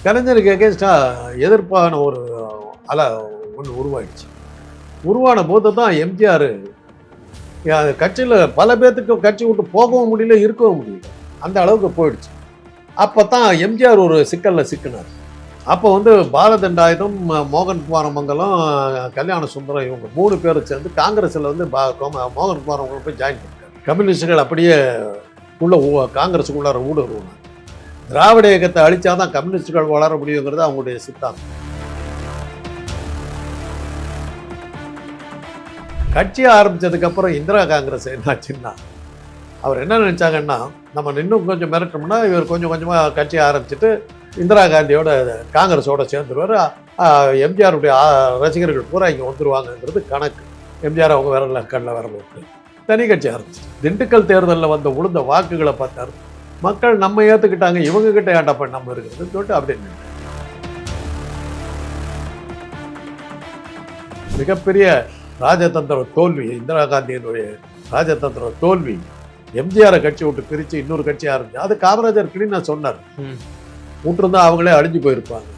கலைஞருக்கு எகேன்ஸ்டாக எதிர்ப்பான ஒரு அலை ஒன்று உருவாயிடுச்சு. உருவான போது தான் எம்ஜிஆர் கட்சியில் பல பேர்த்துக்கு கட்சி விட்டு போகவும் முடியல, இருக்கவும் முடியல, அந்த அளவுக்கு போயிடுச்சு. அப்போ தான் எம்ஜிஆர் ஒரு சிக்கலில் சிக்கினார். அப்போ பாலதண்டாயுதம், மோகன் குமாரமங்கலம், கல்யாண சுந்தரம் இவங்க 3 பேரும் சேர்ந்து காங்கிரஸில் மோகன் குமாரமங்கலம் போய் ஜாயின் பண்ணிட்டார். கம்யூனிஸ்டுகள் அப்படியே காங்கிரஸுக்குள்ளார ஊடுருவினார். திராவிட இயக்கத்தை அழிச்சாதான் கம்யூனிஸ்டுகள் வளர முடியுங்கிறது அவங்களுடைய சித்தாந்தம். கட்சி ஆரம்பிச்சதுக்கு அப்புறம் இந்திரா காங்கிரஸ் என்னாச்சுன்னா, அவர் என்ன நினைச்சாங்கன்னா, நம்ம இன்னும் கொஞ்சம் மிரட்டோம்னா இவர் கொஞ்சம் கொஞ்சமாக கட்சி ஆரம்பிச்சுட்டு இந்திரா காந்தியோட காங்கிரஸோட சேர்ந்துருவார், எம்ஜிஆருடைய ரசிகர்கள் பூரா இங்கே வந்துருவாங்கங்கிறது கணக்கு. எம்ஜிஆர் அவங்க விரல கண்ணில் விரல விட்டு தனி கட்சி ஆரம்பிச்சு. திண்டுக்கல் தேர்தலில் உளுந்த வாக்குகளை பார்த்தாரு, மக்கள் நம்ம ஏற்றுக்கிட்டாங்க, இவங்க கிட்ட ஏன்டா நம்ம இருக்கிறதுன்னு சொல்லிட்டு அப்படின்னு மிகப்பெரிய ராஜதந்திர தோல்வி, இந்திரா காந்தியினுடைய ராஜதந்திர தோல்வி. எம்ஜிஆரை கட்சி விட்டு பிரித்து இன்னொரு கட்சி ஆரம்பிச்சு. அது காமராஜர் கிளீனா சொன்னார், விட்டுருந்தா அவங்களே அழிஞ்சு போயிருப்பாங்க.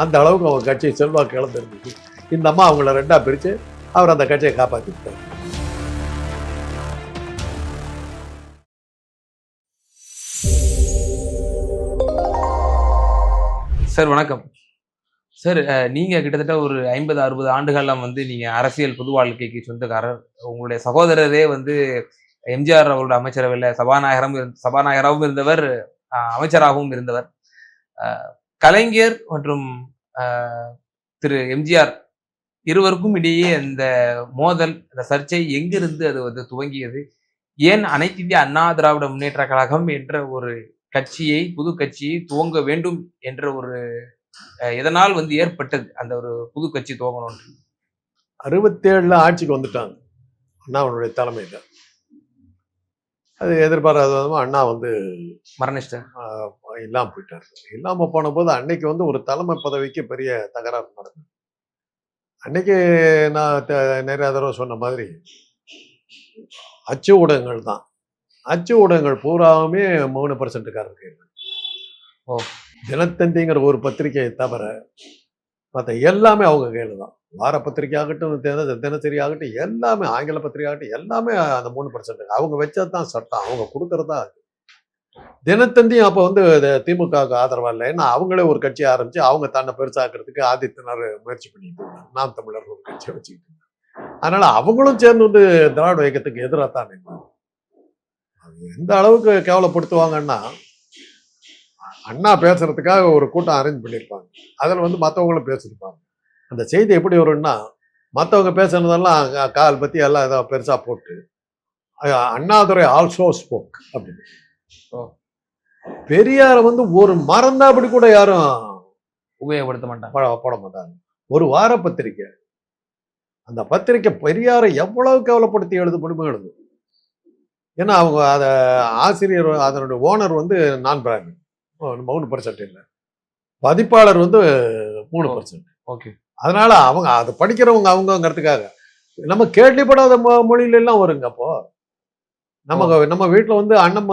அந்த அளவுக்கு அவங்க கட்சி செல்வாக்கு இழந்திருந்துச்சு. இந்த அம்மா அவங்கள 2ஆ பிரித்து அவர் அந்த கட்சியை காப்பாற்றிட்டார். சார் வணக்கம். சார், நீங்க கிட்டத்தட்ட ஒரு 50-60 ஆண்டுகள்லாம் நீங்க அரசியல் பொது வாழ்க்கைக்கு சொந்தக்காரர். உங்களுடைய சகோதரரே எம்ஜிஆர் அவரோட அமைச்சரவையில் சபாநாயகராகவும் இருந்தவர், அமைச்சராகவும் இருந்தவர். கலைஞர் மற்றும் திரு எம்ஜிஆர் இருவருக்கும் இடையே அந்த மோதல், அந்த சர்ச்சை எங்கிருந்து அது துவங்கியது? ஏன் அனைத்து இந்திய அண்ணா திராவிட முன்னேற்ற கழகம் என்ற ஒரு கட்சியை, புது கட்சியை துவங்க வேண்டும் என்ற ஒரு எதனால் ஏற்பட்டது அந்த ஒரு புது கட்சி துவங்கணும்? 67 ஆட்சிக்கு வந்துட்டாங்க அண்ணாவுடைய தலைமையில். அது எதிர்பாராத விதமாக அண்ணா மரணிச்சிட்டார், இல்லாமல் போயிட்டார். இல்லாமல் போன போது அன்னைக்கு ஒரு தலைமை பதவிக்கு பெரிய தகராறு நடந்தது. அன்னைக்கு நான் நிறைய தடவை சொன்ன மாதிரி அச்சு ஊடகங்கள் தான், அச்சு ஊடகங்கள் பூராவுமே 3%காரர்கள். தினத்தந்திங்கிற ஒரு பத்திரிகையை தவிர மற்ற எல்லாமே அவங்க கையில் தான். வார பத்திரிகை ஆகட்டும், தினசரி ஆகட்டும், எல்லாமே ஆங்கில பத்திரிகை ஆகட்டும், எல்லாமே அந்த 3% அவங்க வச்சது தான் சட்டம், அவங்க கொடுக்கறதா. தினத்தந்தியும் அப்போ திமுகவுக்கு ஆதரவா இல்லை. ஏன்னா அவங்களே ஒரு கட்சி ஆரம்பிச்சு அவங்க தன்னை பெருசாக்குறதுக்கு ஆதித்யநாத் முயற்சி பண்ணிட்டு இருந்தாங்க. நாம் தமிழர் ஒரு கட்சியை வச்சுக்கிட்டு இருந்தாங்க. அதனால அவங்களும் சேர்ந்து திராவிட இயக்கத்துக்கு எதிராக தான் நின்றாங்க. எந்த அளவுக்கு கேவலப்படுத்துவாங்கன்னா, அண்ணா பேசுறதுக்காக ஒரு கூட்டம் அரேஞ்ச் பண்ணியிருப்பாங்க, அதில் மற்றவங்களும் பேசியிருப்பாங்க. அந்த செய்தி எப்படி வரும்னா, மற்றவங்க பேசுனதெல்லாம் கால் பற்றி எல்லாம் ஏதோ பெருசாக போட்டு அண்ணாதுரை ஆல்சோ ஸ்போக் அப்படின்னு. பெரியாரை ஒரு மறந்தாப்படி கூட யாரும் உபயோகப்படுத்த மாட்டாங்க, போட மாட்டாங்க. ஒரு வார பத்திரிக்கை, அந்த பத்திரிக்கை பெரியாரை எவ்வளவு கேவலப்படுத்தி எழுத முடியுமோ எழுது. ஏன்னா அவங்க அதை ஆசிரியர், அதனுடைய ஓனர் நான் பிராமின், 3% இல்லை, பதிப்பாளர் 3%. ஓகே. அதனால அவங்க அதை படிக்கிறவங்க அவங்கிறதுக்காக நம்ம கேள்விப்படாத மொழியில எல்லாம் வருங்க. அப்போ நம்ம வீட்டுல அண்ணன்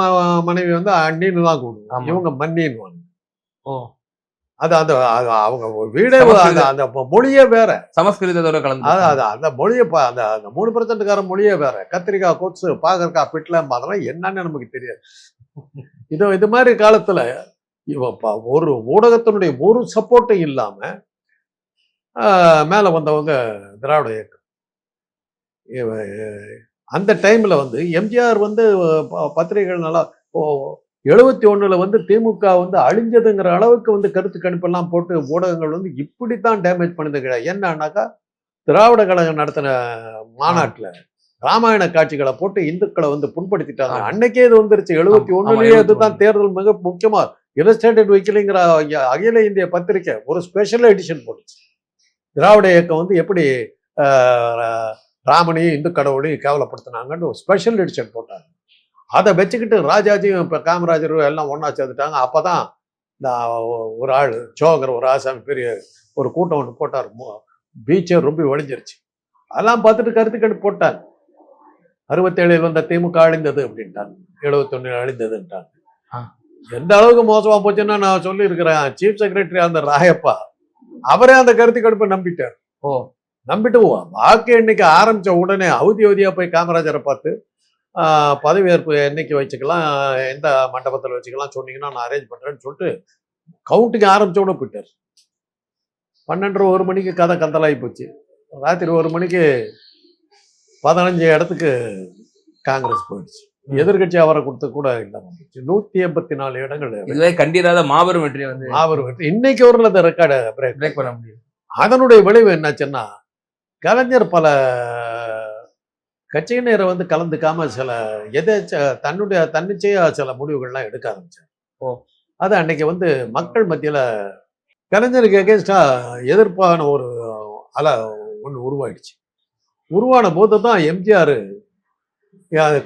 மனைவி அண்ணின்னு தான் கூடுவோம், இவங்க மன்னின்னு. அது அந்த அவங்க வீடே அந்த மொழியே வேற, சமஸ்கிருதத்தோட கலந்து. அந்த மொழியை அந்த 3%கார மொழியே வேற. கத்திரிக்காய் கொச்சு, பாகற்காய் பிட்ல, அதெல்லாம் என்னன்னு நமக்கு தெரியாது. இது மாதிரி காலத்துல ஒரு ஊடகத்தினுடைய ஒரு சப்போர்ட்டும் இல்லாம மேல வந்தவங்க திராவிட இயக்கம். அந்த டைம்ல எம்ஜிஆர் பத்திரிகைகள் நல்லா 71ல் திமுக அழிஞ்சதுங்கிற அளவுக்கு கருத்து கணிப்பெல்லாம் போட்டு ஊடகங்கள் இப்படித்தான் டேமேஜ் பண்ணது கிடையாது. என்னன்னாக்கா, திராவிட கழகம் நடத்தின மாநாட்டுல ராமாயண காட்சிகளை போட்டு இந்துக்களை புண்படுத்திட்டாங்க. அன்னைக்கே இது வந்துருச்சு. 71லயே இதுதான் தேர்தல் மிக முக்கியமா இல்லஸ்ட்ரேட்டட் வீக்லிங்கிற அகில இந்திய பத்திரிகை ஒரு ஸ்பெஷல் எடிஷன் போட்டுச்சு. திராவிட இயக்கம் எப்படி ராமனையும் இந்து கடவுளையும் கேவலப்படுத்தினாங்கன்னு ஒரு ஸ்பெஷல் எடிஷன் போட்டாங்க. அதை வச்சுக்கிட்டு ராஜாஜியும் இப்போ காமராஜரும் எல்லாம் ஒன்றா சேர்ந்துட்டாங்க. அப்போ தான் இந்த ஒரு ஆள் சோகர், ஒரு ஆசாமி, பெரிய ஒரு கூட்டம் ஒன்று போட்டார். பீச்சே ரொம்ப ஒழிஞ்சிருச்சு. அதெல்லாம் பார்த்துட்டு கருத்து கணிப்பு போட்டாங்க. 67 திமுக அழிந்தது அப்படின்ட்டாங்க, 71 அழிந்ததுன்ட்டாங்க. எந்த அளவுக்கு மோசமா போச்சுன்னா நான் சொல்லியிருக்கிறேன். சீஃப் செக்ரட்டரி அந்த ராயப்பா அவரே அந்த கருத்து கணிப்பை நம்பிட்டார். ஓ நம்பிட்டு வாக்கு எண்ணிக்கை ஆரம்பிச்ச உடனே அவதியா போய் காமராஜரை பார்த்து பதவியேற்பு என்னைக்கு வச்சுக்கலாம், எந்த மண்டபத்தில் வச்சுக்கலாம் சொன்னீங்கன்னா நான் அரேஞ்ச் பண்றேன்னு சொல்லிட்டு கவுண்டிங் ஆரம்பிச்ச உடனே போயிட்டார். 12 1 மணிக்கு கதை கந்தலாகி போச்சு. ராத்திரி 1 மணிக்கு 15 இடத்துக்கு காங்கிரஸ் போயிடுச்சு. எதிர்கட்சி அவரை கொடுத்து கூட இல்லாம போச்சு. 184 இடங்கள் இதுவே கண்டிராத மாபெரும் வெற்றி வந்து அவர் வெற்றி. இன்னைக்கு ஒரு அந்த ரெக்கார்டை பிரேக் பண்ண முடியும். அதனுடைய விளைவு என்னாச்சுன்னா, கலைஞர் பல கட்சியினரை வந்து கலந்துக்காம சில தன்னிச்சையா சில முடிவுகள்லாம் எடுக்க ஆரம்பிச்சார். ஓ அது அன்னைக்கு வந்து மக்கள் மத்தியில கலைஞருக்கு எகேன்ஸ்டா எதிர்ப்பான ஒரு அலை ஒன்று உருவாயிடுச்சு. உருவான போது தான் எம்ஜிஆர்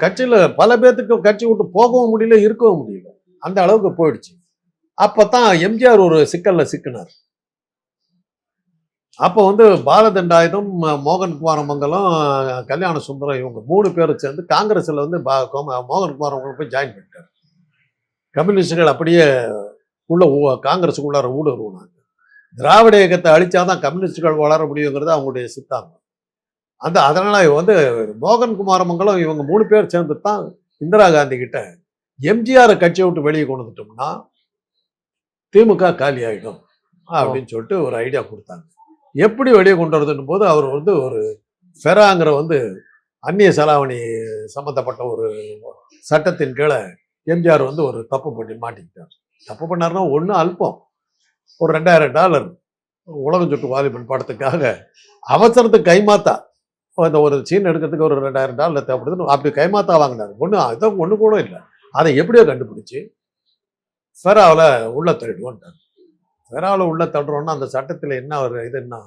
கட்சியில பல பேர்த்துக்கு கட்சி விட்டு போகவும் முடியல, இருக்கவும் முடியல, அந்த அளவுக்கு போயிடுச்சு. அப்பதான் எம்ஜிஆர் ஒரு சிக்கல்ல சிக்கினார். அப்போ வந்து பாலதண்டாயுதம், மோகன் குமாரமங்கலம், கல்யாண சுந்தரம் இவங்க 3 பேரும் சேர்ந்து காங்கிரஸ்ல வந்து மோகன் குமாரமங்கலம் போய் ஜாயின் பண்ணிட்டார். கம்யூனிஸ்டுகள் அப்படியே காங்கிரஸுக்குள்ளார ஊடுருவினாங்க. திராவிட இயக்கத்தை அழிச்சாதான் கம்யூனிஸ்டுகள் வளர முடியுங்கிறது அவங்களுடைய சித்தாந்தம். அதனால வந்து மோகன் குமாரமங்கலம் இவங்க 3 பேர் சேர்ந்து தான் இந்திரா காந்தி கிட்ட எம்ஜிஆர் கட்சியை விட்டு வெளியே கொண்டு வந்துட்டோம்னா திமுக காலி ஆயிடும் அப்படின்னு சொல்லிட்டு ஒரு ஐடியா கொடுத்தாங்க. எப்படி வெளியே கொண்டு வரதுன்னு போது அவர் வந்து ஒரு ஃபெராங்கிற வந்து அந்நிய செலாவணி சம்பந்தப்பட்ட ஒரு சட்டத்தின் கீழே எம்ஜிஆர் வந்து ஒரு தப்பு பண்ணி மாட்டிக்கிட்டார். தப்பு பண்ணாருன்னா ஒன்றும் அல்பம், ஒரு $2000 உலகம் சுட்டு வாலிபன் படத்துக்காக அவசரத்துக்கு கைமாத்தா அந்த ஒரு சீன் எடுக்கிறதுக்கு ஒரு $2000 தேவைப்படுதுன்னு அப்படி கைமாத்தா வாங்கினார். ஒன்று கூட இல்லை. அதை எப்படியோ கண்டுபிடிச்சு ஃபெராவில் உள்ள தள்ளிடுவோன்ட்டார். ஃபெராவில் உள்ள தள்ளுறோன்னா அந்த சட்டத்தில் என்ன ஒரு இதுன்னா,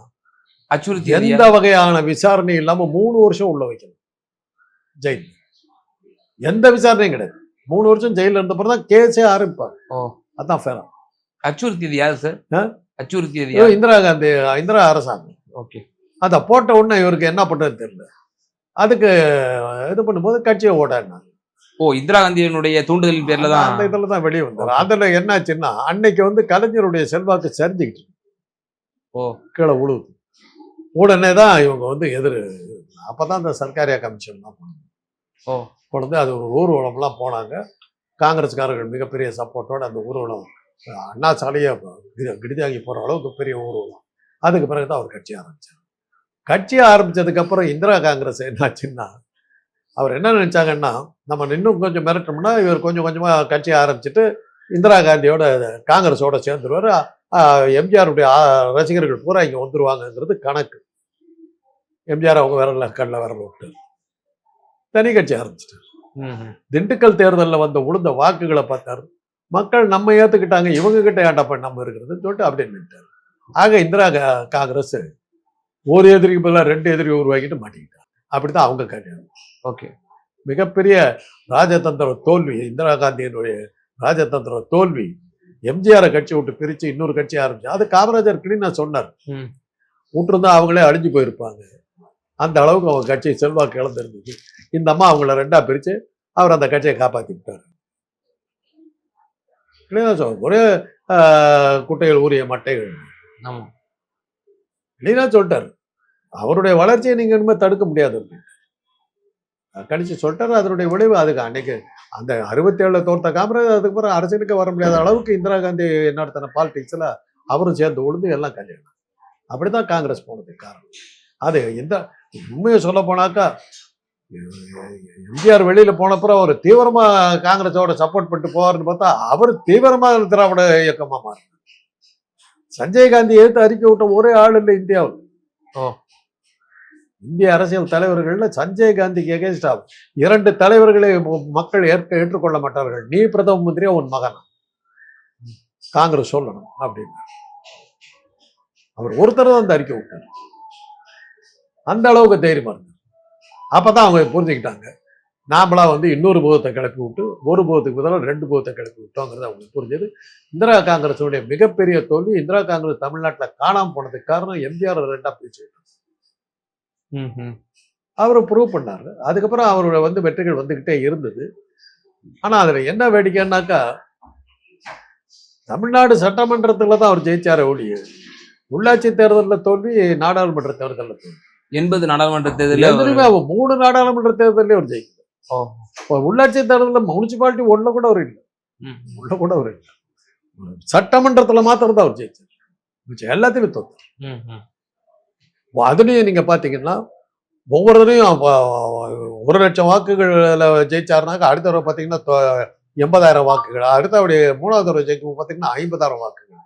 அச்சுறுத்தி எந்த வகையான விசாரணை இல்லாமல் 3 வருஷம் உள்ள வைக்கணும் ஜெயில். எந்த விசாரணையும் கிடையாது. 3 வருஷம் ஜெயிலில் இருந்த பிறகு தான் கேஸே ஆரம்பிப்பார். அதான் ஃபெரா. அச்சுறுத்தியது யாரு சார்? அச்சுறுத்தியது இந்திரா காந்தி, இந்திரா அரசாங்கம். ஓகே. அதை போட்ட உடனே இவருக்கு என்ன பண்றதுன்னு தெரியல. அதுக்கு இது பண்ணும்போது கட்சியை ஓடாடினாங்க. இந்திரா காந்தியினுடைய தூண்டுதலின் பேர்ல தான் அந்த இதுல தான் வெளியே வந்தார். அதுல என்னாச்சுன்னா, அன்னைக்கு வந்து கலைஞருடைய செல்வாக்கு சரிஞ்சுக்கிட்டு கீழே உழுவுது. உடனே தான் இவங்க வந்து அப்பதான் இந்த சர்க்காரியா கமிஷன்லாம் போனது. அது ஒரு ஊர்வலம்லாம் போனாங்க. காங்கிரஸ்காரர்கள் மிகப்பெரிய சப்போர்ட்டோட அந்த ஊர்வலம் அண்ணா சாலையை கிடிதாங்கி போற அளவுக்கு பெரிய ஊர்வலம். அதுக்கு பிறகுதான் அவர் கட்சி ஆரம்பிச்சார். கட்சி ஆரம்பிச்சதுக்கு அப்புறம் இந்திரா காங்கிரஸ் என்னாச்சுன்னா, அவர் என்ன நினைச்சாங்கன்னா, நம்ம இன்னும் கொஞ்சம் மிரட்டோம்னா இவர் கொஞ்சம் கொஞ்சமா கட்சி ஆரம்பிச்சுட்டு இந்திரா காந்தியோட காங்கிரஸோட சேர்ந்துருவார். எம்ஜிஆருடைய ரசிகர்கள் பூரா இங்க வந்துருவாங்கங்கிறது கணக்கு. எம்ஜிஆர் அவங்க கண்ணில் விரல விட்டு தனி கட்சி ஆரம்பிச்சிட்டார். திண்டுக்கல் தேர்தலில் வந்த உளுந்த வாக்குகளை பார்த்தார். மக்கள் நம்ம ஏத்துக்கிட்டாங்க, இவங்க கிட்ட ஏன்டா போய் நம்ம இருக்கிறதுன்னு சொல்லிட்டு அப்படியே நின்ட்டார். ஆக இந்திரா காங்கிரஸ் ஒரு எதிரிக்கு பதிலாக 2 எதிரி உருவாக்கிட்டு மாட்டிக்கிட்டாங்க. அப்படித்தான் அவங்க கல்யாணம். ஓகே. மிகப்பெரிய ராஜதந்திர தோல்வி, இந்திரா காந்தியினுடைய ராஜதந்திர தோல்வி. எம்ஜிஆரை கட்சி விட்டு பிரிச்சு இன்னொரு கட்சி ஆரம்பிச்சு. அது காமராஜர் கிளீனா சொன்னார். விட்டுருந்தா அவங்களே அழிஞ்சு போயிருப்பாங்க. அந்த அளவுக்கு அவங்க கட்சி செல்வாக்கு இழந்திருந்தது. இந்த அம்மா அவங்கள 2ஆ பிரிச்சு அவர் அந்த கட்சியை காப்பாற்றி விட்டார். ஒரே குட்டைகள் ஊறிய மட்டைகள் கிளீனா சொல்லிட்டார். அவருடைய வளர்ச்சியை நீங்க இனிமேல் தடுக்க முடியாது கணிச்சு சொல்லிட்டாரு. அதனுடைய விளைவு அதுக்கு அன்னைக்கு அந்த 67 தோர்த்த காமராஜர் அதுக்கு பிறகு அரசியலுக்கு வர முடியாத அளவுக்கு இந்திரா காந்தி நடத்தின பாலிடிக்ஸ்ல அவரும் சேர்ந்து உழுந்து எல்லாம் கல்யாணம். அப்படிதான் காங்கிரஸ் போனதுக்கு காரணம். அது உண்மையை சொல்ல போனாக்கா, எம்ஜிஆர் வெளியில போனப்புறம் அவர் தீவிரமா காங்கிரஸோட சப்போர்ட் பண்ணிட்டு போவார்னு பார்த்தா அவர் தீவிரமா திராவிட இயக்கமா மாறினார். சஞ்சய் காந்தி எடுத்து அறிக்கை விட்ட ஒரே ஆள் இல்லை இந்தியாவில். இந்திய அரசியல் தலைவர்கள்ல சஞ்சய் காந்திக்கு எகேன்ஸ்டா 2 தலைவர்களை மக்கள் ஏற்றுக்கொள்ள மாட்டார்கள். நீ பிரதம மந்திரியா உன் மகன் காங்கிரஸ் சொல்லணும் அப்படின்னு அவர் ஒருத்தர் தான் அந்த அறிக்கை விட்டார். அந்த அளவுக்கு தைரியமா இருந்தார். அப்பதான் அவங்க புரிஞ்சுக்கிட்டாங்க, நாமளா வந்து இன்னொரு பூதத்தை கிளப்பி விட்டு ஒரு பூதத்துக்கு பதிலாக 2 பூதத்தை கிளப்பி விட்டோங்கிறது அவங்களுக்கு புரிஞ்சது. இந்திரா காங்கிரஸுடைய மிகப்பெரிய தோல்வி. இந்திரா காங்கிரஸ் தமிழ்நாட்டில் காணாம போனதுக்கு காரணம் எம்ஜிஆர் 2ஆ பிரிச்சு விட்டார். அவரை ப்ரூவ் பண்ணாரு. அதுக்கப்புறம் அவரோட வந்து வெற்றிகள் வந்துகிட்டே இருந்தது. ஆனா அதுல என்ன வேடிக்கைன்னாக்கா, தமிழ்நாடு சட்டமன்றத்துல தான் அவர் ஜெயிச்சாரு ஒழிய உள்ளாட்சி தேர்தலில் தோல்வி, நாடாளுமன்ற தேர்தலில் தோல்வி. 80 நாடாளுமன்ற தேர்தலில் எதுலையுமே அவர் 3 நாடாளுமன்ற தேர்தலே அவர் ஜெயிக்கல. இப்போ உள்ளாட்சி தேர்தலில் முனிசிபாலிட்டி ஒன்றுல கூட அவர் இல்லை, உள்ள கூட அவர் இல்லை. சட்டமன்றத்துல மாத்திரம் தான் அவர் ஜெயிச்சார், மிச்சம் எல்லாத்தையுமே தோத்தார். அதுலயும் நீங்க பாத்தீங்கன்னா ஒவ்வொருத்தரையும் 1,00,000 வாக்குகள்ல ஜெயிச்சாருனாக்க அடுத்த தடவை பாத்தீங்கன்னா 80,000 வாக்குகள், அடுத்த அப்படி 3வது தடவை ஜெயிக்கும் பாத்தீங்கன்னா 50,000 வாக்குகள்.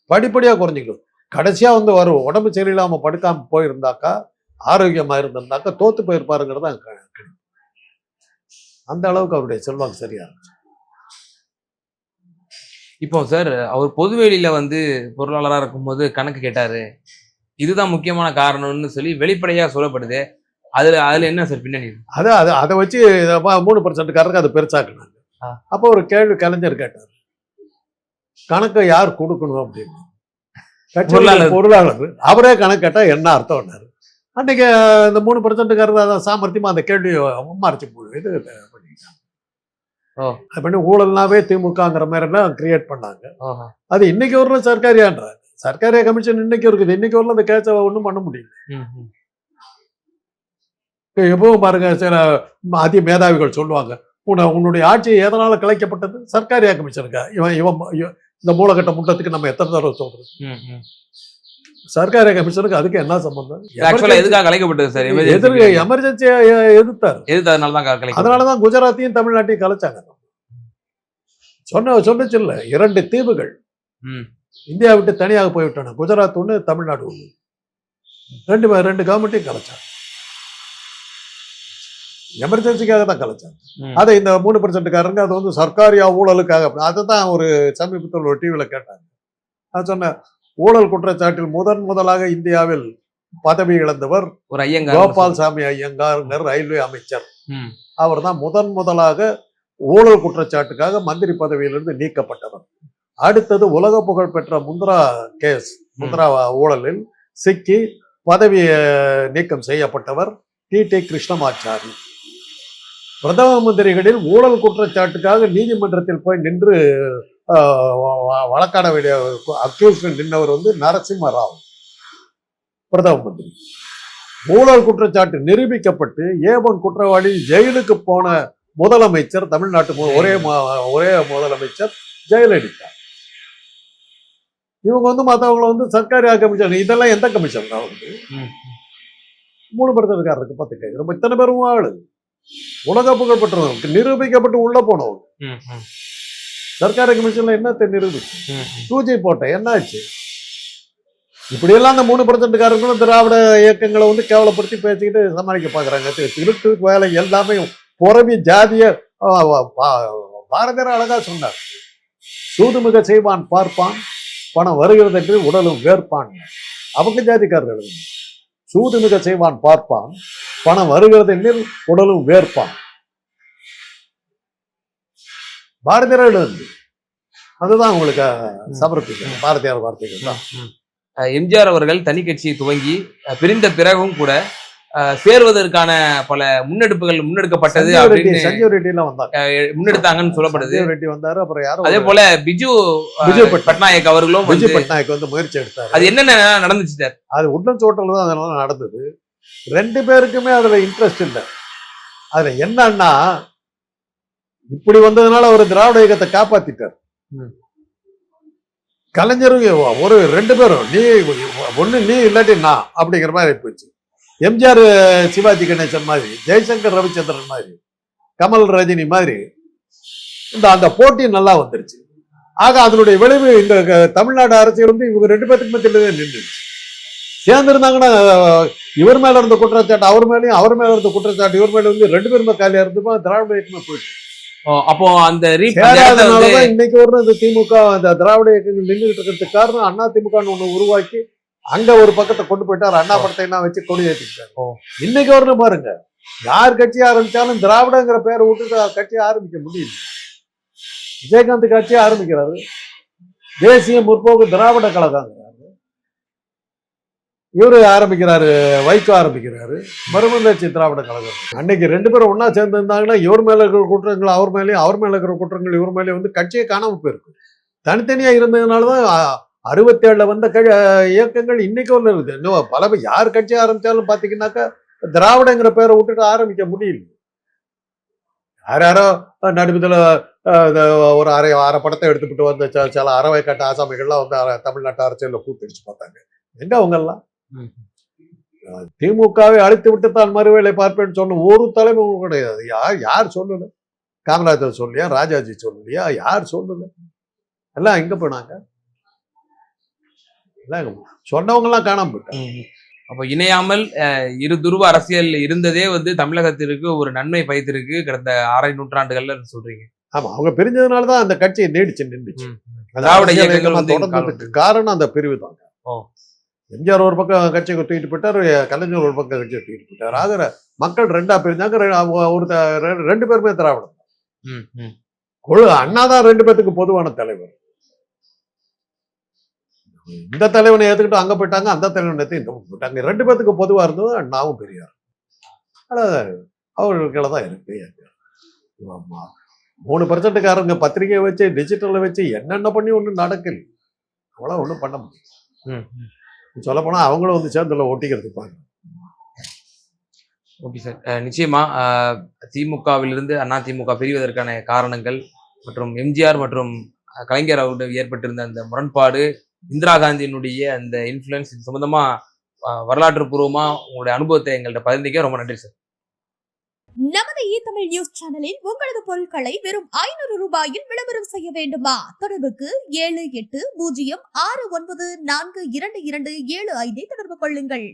படிப்படியா குறைஞ்சிக்கணும். கடைசியா வந்து வரும் உடம்பு சரியில்லாம படுக்காம போயிருந்தாக்கா, ஆரோக்கியமா இருந்திருந்தாக்கா தோத்து போயிருப்பாருங்கிறதா அந்த அளவுக்கு அவருடைய செல்வாக்கு சரியா இருந்துச்சு. இப்போ சார், அவர் பொதுவெளியில வந்து பொருளாளராக இருக்கும்போது கணக்கு கேட்டாரு, இதுதான் முக்கியமான காரணம்னு சொல்லி வெளிப்படையா சொல்லப்படுது. அதுல என்ன சார் பின்னணி? அதை வச்சு 3% அதை பெருசாக்குனாங்க. அப்போ ஒரு கேள்வி கலைஞர் கேட்டார், கணக்கை யார் கொடுக்கணும் அப்படின்னு. பொருளாளர் அவரே கணக்கு கேட்டா என்ன அர்த்தம்னாரு. அன்னைக்கு இந்த 3% சாமர்த்தியமா அந்த கேள்வி மறைச்சு போடுது இது பண்ணிட்டாங்க. பண்ணி ஊழல்னாவே திமுகங்கிற மாதிரி எல்லாம் கிரியேட் பண்ணாங்க. அது இன்னைக்கு ஒரு சர்க்காரியான்றாங்க. சர்க்காரியா கமிஷன் இன்னைக்கு இருக்குது, இன்னைக்கு வரல அந்த கேஸை ஒன்றும் பண்ண முடியல. எப்பவும் பாருங்க, சில அதி மேதாவிகள் சொல்லுவாங்க, உன்னுடைய ஆட்சி எதனால கலைக்கப்பட்டது? சர்க்காரியா கமிஷனுக்கா? இவன் இந்த மூலகட்ட முட்டத்துக்கு நம்ம எத்தனை தடவை சொல்றது? சர்க்காரியா கமிஷனுக்கு அதுக்கு என்ன சம்பந்தம்? எதுக்காக கலைக்கப்பட்டது சார்? எமர்ஜென்சியை எதிர்த்தாரு, அதனாலதான் குஜராத்தையும் தமிழ்நாட்டையும் கலைச்சாங்க. சொன்னச்சு இல்ல, 2 தீவுகள் இந்தியா விட்டு தனியாக போய்விட்டன. குஜராத் ஒண்ணு, தமிழ்நாடு ஒண்ணு. 2 கவர்மெண்ட்டையும் கலைச்சாங்க. எமர்ஜென்சிக்காக தான் கலைச்சாங்க. அதை இந்த 3%காரங்க அது வந்து சர்க்காரியா ஊழலுக்காக, அதுதான் ஒரு சமீபத்தில் ஒரு டிவியில கேட்டாங்க. நான் சொன்னேன், ஊழல் குற்றச்சாட்டில் முதலாக இந்தியாவில் பதவி இழந்தவர் ஒரு ஐயங்கார், கோபால்சாமி ஐயங்கார், ரயில்வே அமைச்சர். அவர் தான் முதலாக ஊழல் குற்றச்சாட்டுக்காக மந்திரி பதவியிலிருந்து நீக்கப்பட்டவர். அடுத்தது உலக புகழ் பெற்ற முந்திரா கேஸ், முந்திரா ஊழலில் சிக்கி பதவி நீக்கம் செய்யப்பட்டவர் டி கிருஷ்ணமாச்சாரி. பிரதம மந்திரிகளில் ஊழல் குற்றச்சாட்டுக்காக நீதிமன்றத்தில் போய் நின்று வழக்காட வேண்டிய அக்யூஸ் நின்றவர் வந்து நரசிம்ம ராவ், பிரதம மந்திரி. ஊழல் குற்றச்சாட்டு நிரூபிக்கப்பட்டு ஏவன் குற்றவாளி ஜெயிலுக்கு போன முதலமைச்சர் தமிழ்நாட்டு ஒரே முதலமைச்சர் ஜெயலலிதா. இவங்க வந்து மற்றவங்களை வந்து சர்க்காரியா கமிஷன், இதெல்லாம் எந்த கமிஷன் தான் வந்து 3%காரருக்கு 10 கேட்குறோம். இத்தனை பேரும் ஆளு உலக புகழ் பெற்றவங்க, நிரூபிக்கப்பட்டு உள்ள போனவங்க. சர்க்காரி கமிஷன்ல என்னத்தை நிரூபிச்சு 2G போட்ட என்னாச்சு? இப்படியெல்லாம் அந்த 3%காரங்களும் திராவிட இயக்கங்களை வந்து கேவலப்படுத்தி பேசிக்கிட்டு சமாளிக்க பாக்குறாங்க. திருட்டு வேலை எல்லாமே புறவி ஜாதிய பாரதியார் அழகா சொன்னார், சூதுமிக செய்வான் பார்ப்பான், பணம் வருகிறது என்று உடலும் வேர்ப்பான். அவங்க ஜாதிக்காரர்கள் எழுதுங்க, சூதுமிக செய்வான் பார்ப்பான், பணம் வருகிறது என்று உடலும் வேர்ப்பான். பாரதியார் எழுது, அதுதான் உங்களுக்கு சமர்ப்பிக்க பாரதியார் வார்த்தைகள் தான். எம்ஜிஆர் அவர்கள் தனி கட்சியை துவங்கி பிரிந்த பிறகும் கூட சேர்வதற்கான பல முன்னெடுக்கப்பட்டது அப்படின்னு சஞ்சீவ் ரெட்டி எல்லாம் வந்தாங்க, முன்னெடுத்தாங்கன்னு சொல்லப்படுது. சஞ்சீவ் ரெட்டி வந்தாரு, அப்புறம் யாரும் அதே போல பிஜு பட்நாயக் அவர்களும் பட்நாயக் வந்து முயற்சி எடுத்தாரு. அது என்னென்ன நடந்துச்சு சார்? அது உட்லன் சோட்டல் தான் அதனால நடந்தது. 2 பேருக்குமே அதுல இன்ட்ரெஸ்ட் இல்லை. அதுல என்னன்னா, இப்படி வந்ததுனால ஒரு திராவிட இயக்கத்தை காப்பாத்திட்டார். கலைஞரும் ஒரு 2 பேரும் நீ ஒண்ணு நீ இல்லாட்டி நான் அப்படிங்கிற மாதிரி போச்சு. எம்ஜிஆர் சிவாஜி கணேசன் மாதிரி, ஜெய்சங்கர் ரவிச்சந்திரன் மாதிரி, கமல் ரஜினி மாதிரி அந்த போட்டி நல்லா வந்துருச்சு. ஆக அதனுடைய விளைவு இந்த தமிழ்நாடு அரசியல் வந்து இவங்க 2 பேருக்கு மத்தியில நின்றுச்சு. சேர்ந்திருந்தாங்கன்னா இவர் மேல இருந்த குற்றச்சாட்டு அவர் மேலேயும், அவர் மேல இருந்த குற்றச்சாட்டு இவர் மேல வந்து 2 பேருமே காலியா இருந்தப்போ திராவிட இயக்கமே போயிட்டு. அப்போ அந்த இன்னைக்கு ஒரு இந்த திமுக அந்த திராவிட இயக்கங்கள் நின்றுகிட்டு இருக்கிறதுக்கு காரணம் அண்ணா திமுகன்னு ஒண்ணு உருவாக்கி அங்க ஒரு பக்கத்தை கொண்டு போயிட்டார். அண்ணா படத்தை எல்லாம் வச்சு கொடி ஏற்றிக்கிட்டாரு. இன்னைக்கு வரணும் பாருங்க, யார் கட்சி ஆரம்பிச்சாலும் திராவிடங்கிற பேரை விட்டுட்டு கட்சியை ஆரம்பிக்க முடியல. விஜயகாந்த் கட்சியை ஆரம்பிக்கிறாரு, தேசிய முற்போக்கு திராவிட கழகங்கிறாரு. இவரு ஆரம்பிக்கிறாரு, வைகோ ஆரம்பிக்கிறாரு, மறுமலர்ச்சி திராவிட கழகம். அன்னைக்கு 2 பேரும் ஒன்னா சேர்ந்து இருந்தாங்கன்னா இவர் மேல இருக்கிற குற்றங்கள் அவர் மேலேயும், அவர் மேல இருக்கிற குற்றங்கள் இவர் மேலேயும் வந்து கட்சியை காணாம போயிருக்கு. தனித்தனியா இருந்ததுனாலதான் 67 வந்த இயக்கங்கள் இன்னைக்கு ஒண்ணு இருக்குது. இன்னும் பல யார் கட்சி ஆரம்பிச்சாலும் பாத்தீங்கன்னாக்கா திராவிடங்கிற பேரை விட்டுட்டு ஆரம்பிக்க முடியல. யாரோ நடுவுல ஒரு அரை படத்தை எடுத்துக்கிட்டு வந்து சில அறவை கட்ட ஆசாமிகள்லாம் வந்து தமிழ்நாட்டு அரசியல்ல கூத்தடிச்சு பார்த்தாங்க. எங்க அவங்க எல்லாம் திமுகவை அழித்து விட்டு தான் மறுவேளை பார்ப்பேன்னு சொன்ன ஒரு தலைமை கிடையாது. யார் சொல்லல? காமராஜர் சொல்லியா? ராஜாஜி சொல்லலையா? யார் சொல்லல? எல்லாம் எங்க போனாங்க? சொன்னவங்க எல்லாம் காணாம போயிட்டாங்க. அப்ப இணையாமல் இரு துருவ அரசியல் இருந்ததே வந்து தமிழகத்திற்கு ஒரு நன்மை பயத்திற்கு கடந்த 6 நூற்றாண்டுகள்ல சொல்றீங்க. ஆமா, அவங்க பிரிஞ்சதுனாலதான் அந்த கட்சியை நீடிச்சு நின்றுச்சு. திராவிட இயக்கங்கள் வந்து தொடர்ந்ததுக்கு காரணம் அந்த பிரிவு தான். எம்ஜிஆர் ஒரு பக்கம் கட்சியை தூக்கிட்டு போயிட்டார், கலைஞர் ஒரு பக்கம் கட்சியை தூக்கிட்டு போயிட்டார். ஆகிற மக்கள் ரெண்டா பிரிஞ்சாங்க. ரெண்டு பேருமே திராவிடம். அண்ணாதான் 2 பேத்துக்கு பொதுவான தலைவர். இந்த தலைவனை ஏத்துக்கிட்டு அங்க போயிட்டாங்க, அந்த தலைவனை ஏத்து போயிட்டாங்க. 2 பேத்துக்கு பொதுவா இருந்தது அண்ணாவும் பெரியார். அவர்களுக்குள்ளதான் இருக்கு. 3% பத்திரிகை வச்சு டிஜிட்டல்ல வச்சு என்னென்ன பண்ணி ஒண்ணும் நடக்கல. அவ்வளவு ஒண்ணும் பண்ண முடியும். சொல்ல போனா அவங்களும் வந்து சேர்ந்துல ஒட்டிக்கிறது பாருங்க. ஓகே சார், நிச்சயமா திமுகவிலிருந்து அதிமுக பிரிவதற்கான காரணங்கள் மற்றும் எம்ஜிஆர் மற்றும் கலைஞர் அவருடைய ஏற்பட்டிருந்த அந்த முரண்பாடு, இந்திரா காந்தியினுடைய அந்த இன்ஃப்ளூயன்ஸ், இது சம்பந்தமா வரலாற்று பூர்வமா உங்களுடைய அனுபவத்தை எங்கள்கிட்ட பகிர்ந்திக்க ரொம்ப நன்றி சார். நமது தமிழ் நியூஸ் சேனலில் உங்களது பொருட்களை வெறும் 500 ரூபாயில் விளம்பரம் செய்ய வேண்டுமா? தொடர்புக்கு 7806942275 தொடர்பு கொள்ளுங்கள்.